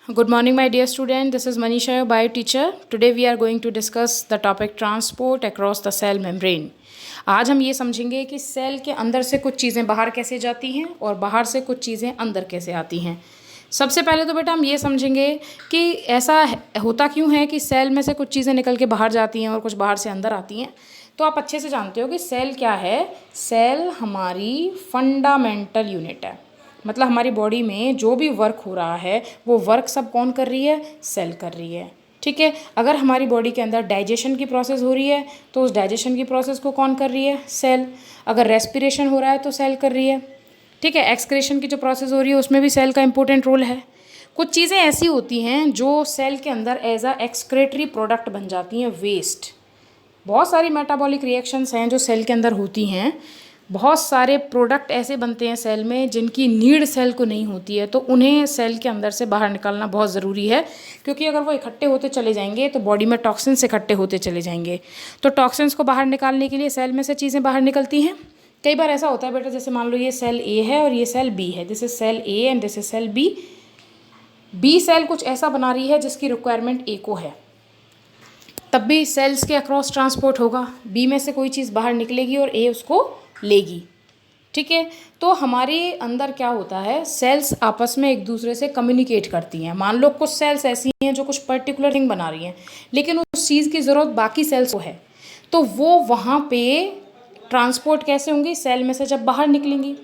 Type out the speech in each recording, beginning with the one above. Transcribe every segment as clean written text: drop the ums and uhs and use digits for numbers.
Good morning, my dear student. This is Manisha, your bio teacher. Today we are going to discuss the topic transport across the cell membrane. आज हम ये समझेंगे कि cell के अंदर से कुछ चीज़ें बाहर कैसे जाती हैं और बाहर से कुछ चीज़ें अंदर कैसे आती हैं। सबसे पहले तो बेटा हम ये समझेंगे कि ऐसा होता क्यों है कि सेल में से कुछ चीज़ें निकल के बाहर जाती हैं और कुछ बाहर से अंदर आती हैं। तो आप अच्छे से जानते हो कि सेल क्या है। सेल हमारी फंडामेंटल यूनिट है, मतलब हमारी बॉडी में जो भी वर्क हो रहा है वो वर्क सब कौन कर रही है, सेल कर रही है। ठीक है, अगर हमारी बॉडी के अंदर डाइजेशन की प्रोसेस हो रही है तो उस डाइजेशन की प्रोसेस को कौन कर रही है, सेल। अगर रेस्पिरेशन हो रहा है तो सेल कर रही है। ठीक है, एक्सक्रेशन की जो प्रोसेस हो रही है उसमें भी सेल का इंपॉर्टेंट रोल है। कुछ चीज़ें ऐसी होती हैं जो सेल के अंदर एज अ एक्सक्रेटरी प्रोडक्ट बन जाती हैं, वेस्ट। बहुत सारी मेटाबॉलिक रिएक्शंस हैं जो सेल के अंदर होती हैं। बहुत सारे प्रोडक्ट ऐसे बनते हैं सेल में जिनकी नीड सेल को नहीं होती है, तो उन्हें सेल के अंदर से बाहर निकालना बहुत ज़रूरी है, क्योंकि अगर वो इकट्ठे होते चले जाएंगे तो बॉडी में टॉक्सिन्स इकट्ठे होते चले जाएंगे। तो टॉक्सिन्स को बाहर निकालने के लिए सेल में से चीज़ें बाहर निकलती हैं। कई बार ऐसा होता है बेटा, जैसे मान लो ये सेल ए है और ये सेल बी है, this is cell A and this is cell B. B cell कुछ ऐसा बना रही है जिसकी रिक्वायरमेंट ए को है, तब भी सेल्स के अक्रॉस ट्रांसपोर्ट होगा। बी में से कोई चीज़ बाहर निकलेगी और ए उसको लेगी। ठीक है, तो हमारे अंदर क्या होता है, सेल्स आपस में एक दूसरे से कम्युनिकेट करती हैं। मान लो कुछ सेल्स ऐसी हैं जो कुछ पर्टिकुलर थिंग बना रही हैं, लेकिन उस चीज़ की ज़रूरत बाकी सेल्स को है, तो वो वहाँ पे ट्रांसपोर्ट कैसे होंगी, सेल में से जब बाहर निकलेंगी।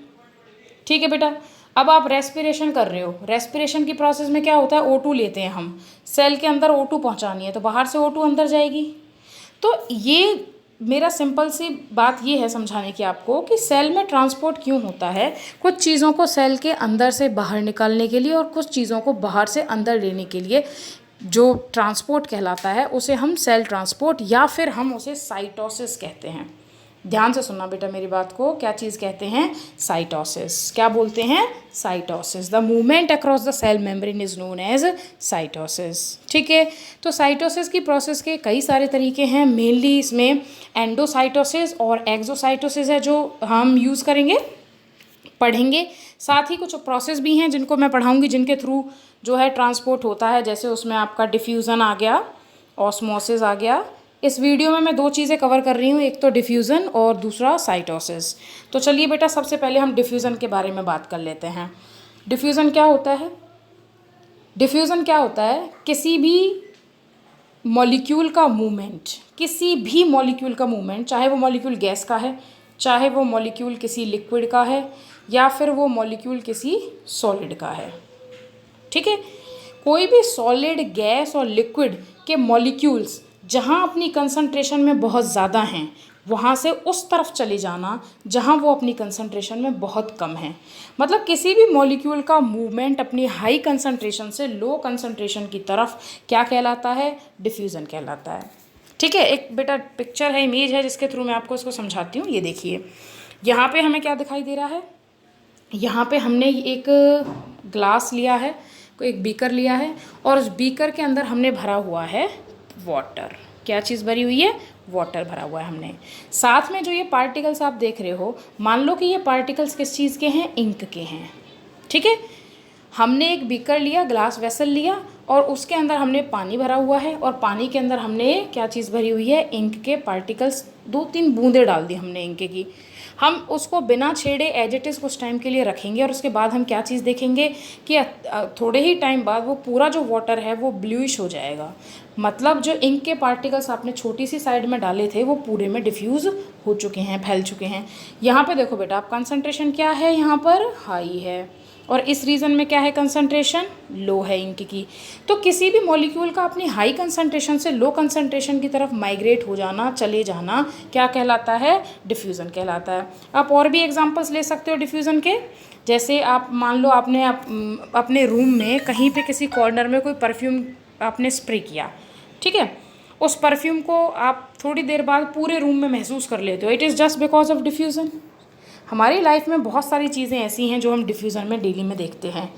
ठीक है बेटा, अब आप रेस्पिरेशन कर रहे हो, रेस्पिरेशन की प्रोसेस में क्या होता है, O2 लेते हैं हम, सेल के अंदर O2 पहुँचानी है तो बाहर से O2 अंदर जाएगी। तो ये मेरा सिंपल सी बात ये है समझाने की आपको कि सेल में ट्रांसपोर्ट क्यों होता है। कुछ चीज़ों को सेल के अंदर से बाहर निकालने के लिए और कुछ चीज़ों को बाहर से अंदर लेने के लिए जो ट्रांसपोर्ट कहलाता है उसे हम सेल ट्रांसपोर्ट या फिर हम उसे साइटोसिस कहते हैं। ध्यान से सुनना बेटा मेरी बात को, क्या चीज़ कहते हैं, साइटोसिस। क्या बोलते हैं, cytosis. The movement across the cell membrane is known as cytosis. ठीक है, तो साइटोसिस की प्रोसेस के कई सारे तरीके हैं। मेनली इसमें एंडोसाइटोसिस और एक्सोसाइटोसिस है जो हम यूज़ करेंगे, पढ़ेंगे। साथ ही कुछ प्रोसेस भी हैं जिनको मैं पढ़ाऊँगी, जिनके थ्रू जो है ट्रांसपोर्ट होता है। जैसे उसमें आपका डिफ्यूज़न आ गया, ऑस्मोसिस आ गया। इस वीडियो में मैं दो चीज़ें कवर कर रही हूँ, एक तो डिफ्यूज़न और दूसरा साइटोसिस। तो चलिए बेटा सबसे पहले हम डिफ्यूज़न के बारे में बात कर लेते हैं। डिफ्यूज़न क्या होता है, डिफ्यूज़न क्या होता है, किसी भी मॉलिक्यूल का मूवमेंट, किसी भी मॉलिक्यूल का मूवमेंट, चाहे वो मॉलिक्यूल गैस का है, चाहे वो मॉलिक्यूल किसी लिक्विड का है, या फिर वो मॉलिक्यूल किसी सॉलिड का है। ठीक है, कोई भी सॉलिड, गैस और लिक्विड के मॉलिक्यूल्स जहाँ अपनी कंसंट्रेशन में बहुत ज़्यादा हैं वहाँ से उस तरफ चले जाना जहाँ वो अपनी कंसंट्रेशन में बहुत कम है। मतलब किसी भी मॉलिक्यूल का मूवमेंट अपनी हाई कंसंट्रेशन से लो कंसंट्रेशन की तरफ क्या कहलाता है, डिफ्यूज़न कहलाता है। ठीक है, एक बेटा पिक्चर है, इमेज है, जिसके थ्रू मैं आपको इसको समझाती हूँ। ये देखिए, यहाँ पे हमें क्या दिखाई दे रहा है, यहाँ पे हमने एक ग्लास लिया है, कोई एक बीकर लिया है, और उस बीकर के अंदर हमने भरा हुआ है वाटर। क्या चीज़ भरी हुई है, वाटर भरा हुआ है हमने। साथ में जो ये पार्टिकल्स आप देख रहे हो, मान लो कि ये पार्टिकल्स किस चीज़ के हैं, इंक के हैं। ठीक है, हमने एक बीकर लिया, ग्लास वेसल लिया, और उसके अंदर हमने पानी भरा हुआ है, और पानी के अंदर हमने क्या चीज़ भरी हुई है, इंक के पार्टिकल्स। 2-3 बूंदें डाल दी हमने इंक की। हम उसको बिना छेड़े एज इट इज़ कुछ टाइम के लिए रखेंगे, और उसके बाद हम क्या चीज़ देखेंगे कि थोड़े ही टाइम बाद वो पूरा जो वाटर है वो ब्लूइश हो जाएगा। मतलब जो इंक के पार्टिकल्स आपने छोटी सी साइड में डाले थे वो पूरे में डिफ्यूज़ हो चुके हैं, फैल चुके हैं। यहाँ पे देखो बेटा, आप कंसंट्रेशन क्या है, यहाँ पर हाई है, और इस रीजन में क्या है, कंसंट्रेशन लो है इंक की। तो किसी भी मॉलिक्यूल का अपनी हाई कंसंट्रेशन से लो कंसंट्रेशन की तरफ माइग्रेट हो जाना, चले जाना, क्या कहलाता है, डिफ्यूज़न कहलाता है। आप और भी एग्जांपल्स ले सकते हो डिफ्यूज़न के। जैसे आप मान लो आपने अपने रूम में कहीं पे किसी कॉर्नर में कोई परफ्यूम आपने स्प्रे किया। ठीक है, उस परफ्यूम को आप थोड़ी देर बाद पूरे रूम में महसूस कर लेते हो। It is just because of diffusion. हमारी लाइफ में बहुत सारी चीज़ें ऐसी हैं जो हम डिफ्यूज़न में डेली में देखते हैं।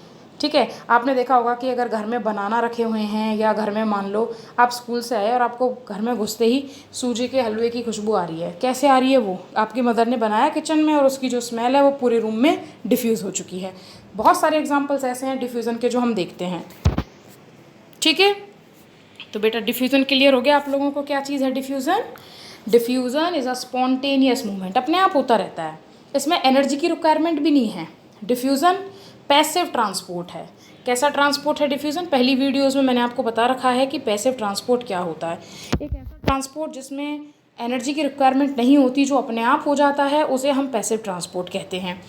ठीक है, आपने देखा होगा कि अगर घर में बनाना रखे हुए हैं, या घर में मान लो आप स्कूल से आए और आपको घर में घुसते ही सूजी के हलवे की खुशबू आ रही है। कैसे आ रही है, वो आपकी मदर ने बनाया किचन में, और उसकी जो स्मेल है वो पूरे रूम में डिफ्यूज़ हो चुकी है। बहुत सारे एग्जांपल्स ऐसे हैं डिफ्यूज़न के जो हम देखते हैं। ठीक है, तो बेटा डिफ्यूज़न क्लियर हो गया आप लोगों को क्या चीज़ है diffusion. Diffusion is a spontaneous movement, अपने आप होता रहता है, इसमें एनर्जी की रिक्वायरमेंट भी नहीं है। डिफ्यूज़न पैसिव ट्रांसपोर्ट है। कैसा ट्रांसपोर्ट है डिफ्यूज़न, पहली वीडियोज़ में मैंने आपको बता रखा है कि पैसिव ट्रांसपोर्ट क्या होता है। एक ऐसा ट्रांसपोर्ट जिसमें एनर्जी की रिक्वायरमेंट नहीं होती, जो अपने आप हो जाता है, उसे हम पैसिव ट्रांसपोर्ट कहते हैं।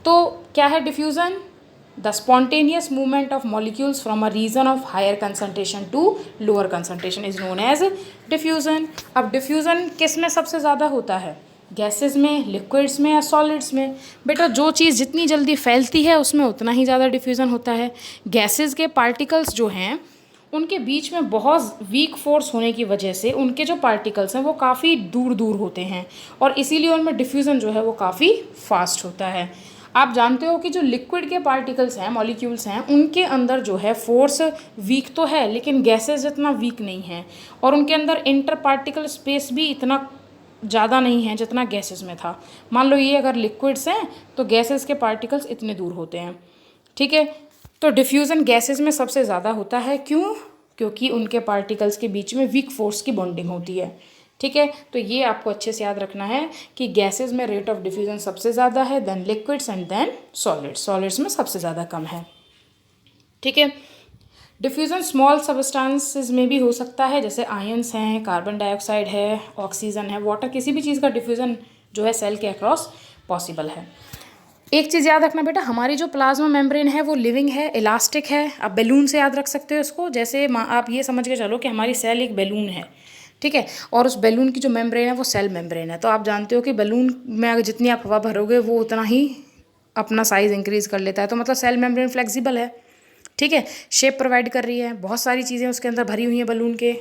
तो क्या है diffusion, the spontaneous movement of molecules from a region of higher concentration to lower concentration is known as diffusion. अब डिफ्यूज़न किस में सबसे ज़्यादा होता है, गैसेस में, लिक्विड्स में या सॉलिड्स में। बेटा जो चीज़ जितनी जल्दी फैलती है उसमें उतना ही ज़्यादा डिफ्यूज़न होता है। गैसेस के पार्टिकल्स जो हैं उनके बीच में बहुत वीक फोर्स होने की वजह से उनके जो पार्टिकल्स हैं वो काफ़ी दूर दूर होते हैं और इसीलिए उनमें डिफ्यूज़न जो है वो काफ़ी फास्ट होता है। आप जानते हो कि जो लिक्विड के पार्टिकल्स हैं, मॉलिक्यूल्स हैं, उनके अंदर जो है फोर्स वीक तो है लेकिन गैसेस जितना वीक नहीं है और उनके अंदर इंटर पार्टिकल स्पेस भी इतना ज़्यादा नहीं है जितना गैसेस में था। मान लो ये अगर लिक्विड्स हैं तो गैसेस के पार्टिकल्स इतने दूर होते हैं। ठीक है, तो डिफ्यूज़न गैसेस में सबसे ज़्यादा होता है। क्यों? क्योंकि उनके पार्टिकल्स के बीच में वीक फोर्स की बॉन्डिंग होती है। ठीक है, तो ये आपको अच्छे से याद रखना है कि गैसेस में रेट ऑफ डिफ्यूज़न सबसे ज़्यादा है, then liquids and then solids. Solids में सबसे ज़्यादा कम है। ठीक है, डिफ्यूज़न स्मॉल सब्सटेंसेस में भी हो सकता है, जैसे आयंस हैं, कार्बन डाइऑक्साइड है, ऑक्सीजन है, वाटर, किसी भी चीज़ का डिफ्यूज़न जो है सेल के अक्रॉस पॉसिबल है। एक चीज़ याद रखना बेटा, हमारी जो प्लाज्मा मेम्ब्रेन है वो लिविंग है, इलास्टिक है। आप बैलून से याद रख सकते हो इसको, जैसे आप ये समझ के चलो कि हमारी सेल एक बैलून है। ठीक है, और उस बैलून की जो मेम्ब्रेन है वो सेल मेम्ब्रेन है। तो आप जानते हो कि बैलून में अगर जितनी आप हवा भरोगे वो उतना ही अपना साइज़ इंक्रीज़ कर लेता है। तो मतलब सेल मेम्ब्रेन फ्लेक्सिबल है। ठीक है, शेप प्रोवाइड कर रही है, बहुत सारी चीज़ें उसके अंदर भरी हुई हैं बैलून के।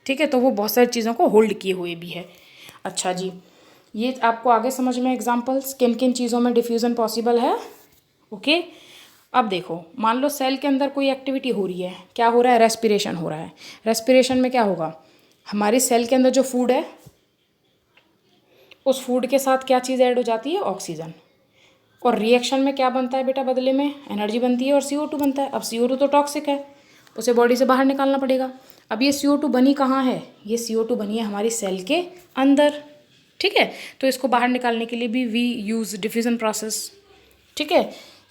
ठीक है, तो वो बहुत सारी चीज़ों को होल्ड किए हुए भी है। अच्छा जी, ये आपको आगे समझ में एग्जांपल्स किन किन चीज़ों में डिफ्यूज़न पॉसिबल है। ओके, अब देखो, मान लो सेल के अंदर कोई एक्टिविटी हो रही है, क्या हो रहा है, रेस्पिरेशन हो रहा है। रेस्पिरेशन में क्या होगा, हमारी सेल के अंदर जो फूड है उस फूड के साथ क्या चीज़ ऐड हो जाती है, ऑक्सीजन। और रिएक्शन में क्या बनता है बेटा, बदले में एनर्जी बनती है और CO2 बनता है। अब CO2 तो टॉक्सिक है, उसे बॉडी से बाहर निकालना पड़ेगा। अब ये CO2 बनी कहाँ है, ये CO2 बनी है हमारी सेल के अंदर। ठीक है, तो इसको बाहर निकालने के लिए भी वी यूज़ डिफ्यूज़न प्रोसेस। ठीक है,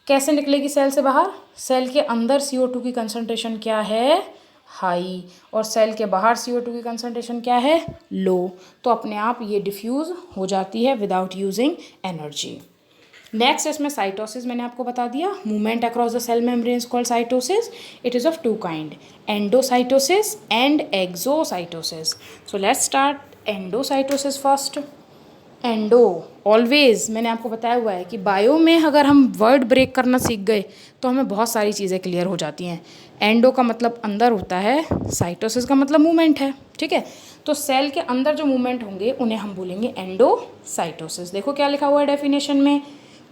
कैसे निकलेगी सेल से बाहर, सेल के अंदर CO2 की कंसनट्रेशन क्या है, हाई, और सेल के बाहर CO2 की कंसनट्रेशन क्या है, लो। तो अपने आप ये डिफ्यूज़ हो जाती है विदाउट यूजिंग एनर्जी। नेक्स्ट इसमें साइटोसिस, मैंने आपको बता दिया, movement across the cell membrane is called cytosis. It is of two kind, endocytosis and exocytosis. So let's start endocytosis first. Endo always मैंने आपको बताया हुआ है कि बायो में अगर हम वर्ड ब्रेक करना सीख गए तो हमें बहुत सारी चीज़ें क्लियर हो जाती हैं। एंडो का मतलब अंदर होता है, साइटोसिस का मतलब मूवमेंट है। ठीक है, तो सेल के अंदर जो मूवमेंट होंगे उन्हें हम बोलेंगे एंडोसाइटोसिस। देखो क्या लिखा हुआ है डेफिनेशन में,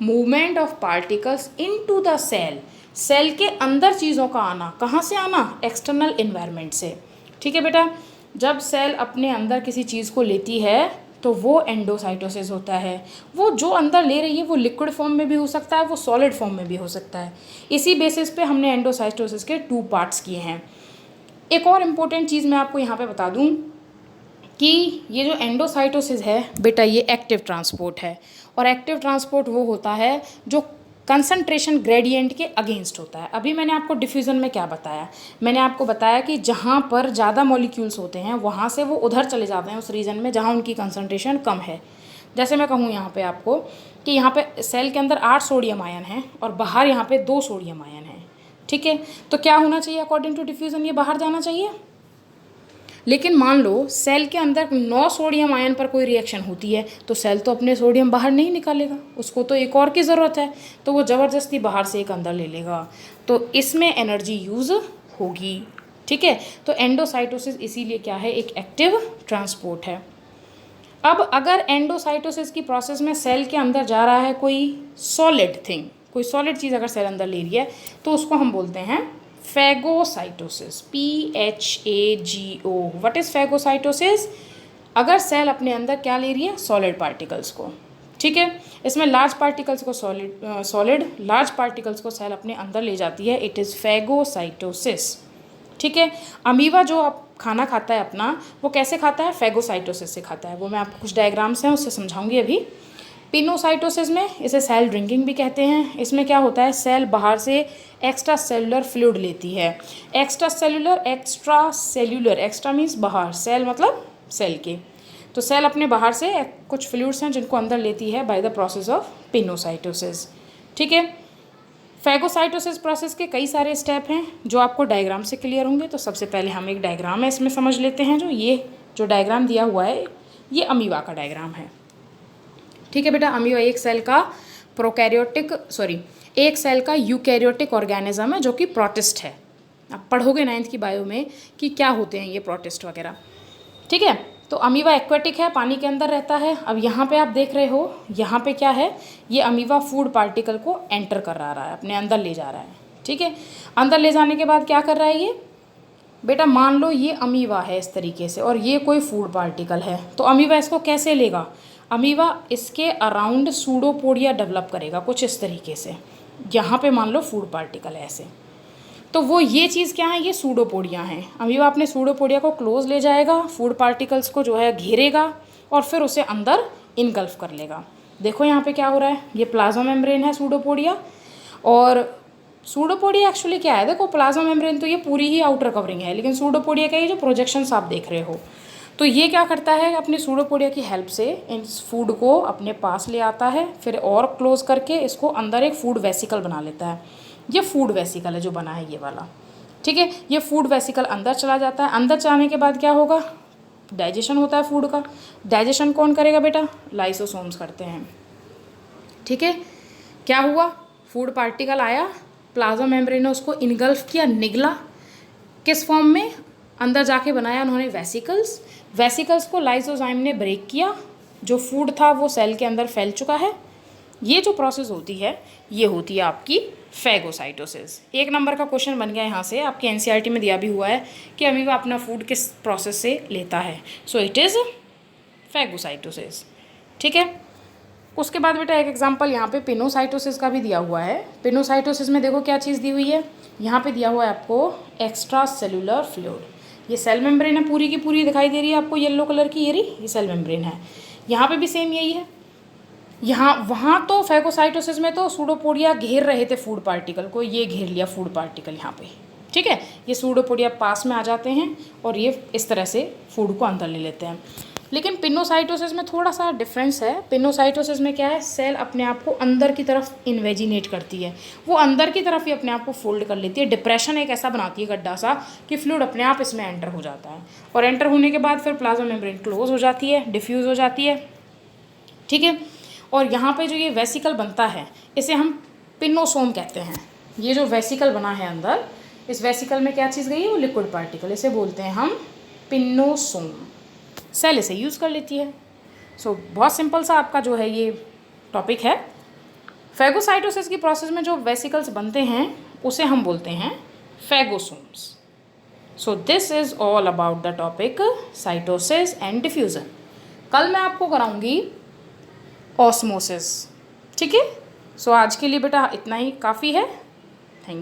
movement of particles into the cell. Cell के अंदर चीज़ों का आना, कहाँ से आना, एक्सटर्नल इन्वायरमेंट से। ठीक है बेटा, जब सेल अपने अंदर किसी चीज़ को लेती है तो वो एंडोसाइटोसिस होता है। वो जो अंदर ले रही है वो लिक्विड फॉर्म में भी हो सकता है, वो सॉलिड फॉर्म में भी हो सकता है। इसी बेसिस पे हमने एंडोसाइटोसिस के 2 पार्ट्स किए हैं। एक और इम्पोर्टेंट चीज़ मैं आपको यहाँ पे बता दूँ कि ये जो एंडोसाइटोसिस है बेटा, ये एक्टिव ट्रांसपोर्ट है। और एक्टिव ट्रांसपोर्ट वो होता है जो कंसंट्रेशन ग्रेडियंट के अगेंस्ट होता है। अभी मैंने आपको डिफ्यूज़न में क्या बताया, मैंने आपको बताया कि जहाँ पर ज़्यादा मॉलिक्यूल्स होते हैं वहाँ से वो उधर चले जाते हैं उस रीजन में जहाँ उनकी कंसंट्रेशन कम है। जैसे मैं कहूँ यहाँ पे आपको कि यहाँ पे सेल के अंदर 8 सोडियम आयन हैं और बाहर यहाँ पे 2 सोडियम आयन हैं। ठीक है, तो क्या होना चाहिए अकॉर्डिंग टू डिफ्यूज़न, ये बाहर जाना चाहिए। लेकिन मान लो सेल के अंदर 9 सोडियम आयन पर कोई रिएक्शन होती है तो सेल तो अपने सोडियम बाहर नहीं निकालेगा, उसको तो एक और की ज़रूरत है, तो वो ज़बरदस्ती बाहर से एक अंदर ले लेगा, तो इसमें एनर्जी यूज़ होगी। ठीक है, तो एंडोसाइटोसिस इसीलिए क्या है, एक एक्टिव ट्रांसपोर्ट है। अब अगर एंडोसाइटोसिस की प्रोसेस में सेल के अंदर जा रहा है कोई सॉलिड थिंग, कोई सॉलिड चीज़ अगर सेल अंदर ले रही है तो उसको हम बोलते हैं phagocytosis, PHAGO। What is phagocytosis, अगर सेल अपने अंदर क्या ले रही है, सॉलिड पार्टिकल्स को। ठीक है, इसमें लार्ज पार्टिकल्स को सॉलिड लार्ज पार्टिकल्स को सेल अपने अंदर ले जाती है, इट इज़ फैगोसाइटोसिस। ठीक है। अमीबा जो आप खाना खाता है अपना, वो कैसे खाता है? फैगोसाइटोसिस से खाता है। वो मैं आपको कुछ डायग्राम्स हैं उससे समझाऊंगी अभी। पिनोसाइटोसिस में इसे सेल ड्रिंकिंग भी कहते हैं। इसमें क्या होता है, सेल बाहर से एक्स्ट्रा सेलुलर फ्लूइड लेती है। एक्स्ट्रा सेल्यूलर, एक्स्ट्रा मीन्स बाहर, सेल मतलब सेल के, तो सेल अपने बाहर से कुछ फ्लूइड्स हैं जिनको अंदर लेती है by the process of pinocytosis. ठीक है। फैगोसाइटोसिस प्रोसेस के कई सारे स्टेप हैं जो आपको डायग्राम से क्लियर होंगे। तो सबसे पहले हम एक डायग्राम है इसमें समझ लेते हैं। जो डायग्राम दिया हुआ है ये अमीबा का डायग्राम है। ठीक है बेटा, अमीबा एक सेल का यूकैरियोटिक ऑर्गेनिज्म है जो कि प्रोटिस्ट है। आप पढ़ोगे 9th की बायो में कि क्या होते हैं ये प्रोटिस्ट वगैरह। ठीक है। तो अमीबा एक्वेटिक है, पानी के अंदर रहता है। अब यहाँ पे आप देख रहे हो, यहाँ पे क्या है, ये अमीबा फूड पार्टिकल को एंटर कर रहा है, अपने अंदर ले जा रहा है। ठीक है। अंदर ले जाने के बाद क्या कर रहा है ये बेटा, मान लो ये अमीबा है इस तरीके से और ये कोई फूड पार्टिकल है, तो अमीबा इसको कैसे लेगा? अमीबा इसके अराउंड सूडोपोडिया डेवलप करेगा कुछ इस तरीके से। यहाँ पे मान लो फूड पार्टिकल है ऐसे, तो वो ये चीज़ क्या है, ये सूडोपोडिया हैं। अमीबा अपने सूडोपोडिया को क्लोज ले जाएगा, फूड पार्टिकल्स को जो है घेरेगा और फिर उसे अंदर इनगल्फ कर लेगा। देखो यहाँ पे क्या हो रहा है, ये प्लाज्मा मेम्ब्रेन है सूडोपोडिया, और सूडोपोडिया एक्चुअली क्या है, देखो प्लाज्मा मेम्ब्रेन तो ये पूरी ही आउटर कवरिंग है, लेकिन सूडोपोडिया का ये जो प्रोजेक्शंस आप देख रहे हो, तो ये क्या करता है, अपने सूडोपोडिया की हेल्प से इस फूड को अपने पास ले आता है, फिर और क्लोज करके इसको अंदर एक फूड वेसिकल बना लेता है। ये फूड वेसिकल है जो बना है ये वाला। ठीक है। ये फूड वेसिकल अंदर चला जाता है। अंदर जाने के बाद क्या होगा, डाइजेशन होता है फूड का। डाइजेशन कौन करेगा बेटा? लाइसोसोम्स करते हैं। ठीक है। क्या हुआ, फूड पार्टिकल आया, प्लाज्मा मेम्ब्रेन ने उसको इनगल्फ किया, निगला किस फॉर्म में, अंदर जाके बनाया उन्होंने वेसिकल्स। वेसिकल्स को लाइसोजाइम ने ब्रेक किया, जो फूड था वो सेल के अंदर फैल चुका है। ये जो प्रोसेस होती है ये होती है आपकी फैगोसाइटोसिस। 1 नंबर का क्वेश्चन बन गया यहाँ से, आपके एनसीईआरटी में दिया भी हुआ है कि अमीबा अपना फूड किस प्रोसेस से लेता है। So it is phagocytosis. ठीक है। उसके बाद बेटा एक एग्जांपल यहाँ पे पिनोसाइटोसिस का भी दिया हुआ है। पिनोसाइटोसिस में देखो क्या चीज़ दी हुई है, यहाँ पे दिया हुआ है आपको एक्स्ट्रा सेलुलर फ्लूइड। ये सेल मेम्ब्रेन है, पूरी की पूरी दिखाई दे रही है आपको येलो कलर की, ये सेल मेम्ब्रेन है। यहाँ पे भी सेम यही है। वहाँ तो फैगोसाइटोसिस में तो सूडोपोडिया घेर रहे थे फूड पार्टिकल को, ये घेर लिया फूड पार्टिकल यहाँ पे। ठीक है। ये सूडोपोडिया पास में आ जाते हैं और ये इस तरह से फूड को अंदर ले लेते हैं। लेकिन पिनोसाइटोसिस में थोड़ा सा डिफरेंस है। पिनोसाइटोसिस में क्या है, सेल अपने आप को अंदर की तरफ इन्वेजिनेट करती है, वो अंदर की तरफ ही अपने आप को फोल्ड कर लेती है। डिप्रेशन एक ऐसा बनाती है गड्ढा सा कि फ्लूइड अपने आप इसमें एंटर हो जाता है, और एंटर होने के बाद फिर प्लाज्मा मेम्ब्रेन क्लोज हो जाती है, डिफ्यूज़ हो जाती है। ठीक है। और यहाँ पे जो ये वेसिकल बनता है इसे हम पिनोसोम कहते हैं। ये जो वेसिकल बना है अंदर, इस वेसिकल में क्या चीज़ गई है, वो लिक्विड पार्टिकल, इसे बोलते हैं हम पिनोसोम। सेल इसे यूज़ कर लेती है। सो बहुत सिंपल सा आपका जो है ये टॉपिक है। फैगोसाइटोसिस की प्रोसेस में जो वेसिकल्स बनते हैं उसे हम बोलते हैं phagosomes. So this is all about the topic cytosis and diffusion. कल मैं आपको कराऊंगी ऑस्मोसिस। ठीक है। सो आज के लिए बेटा इतना ही काफ़ी है।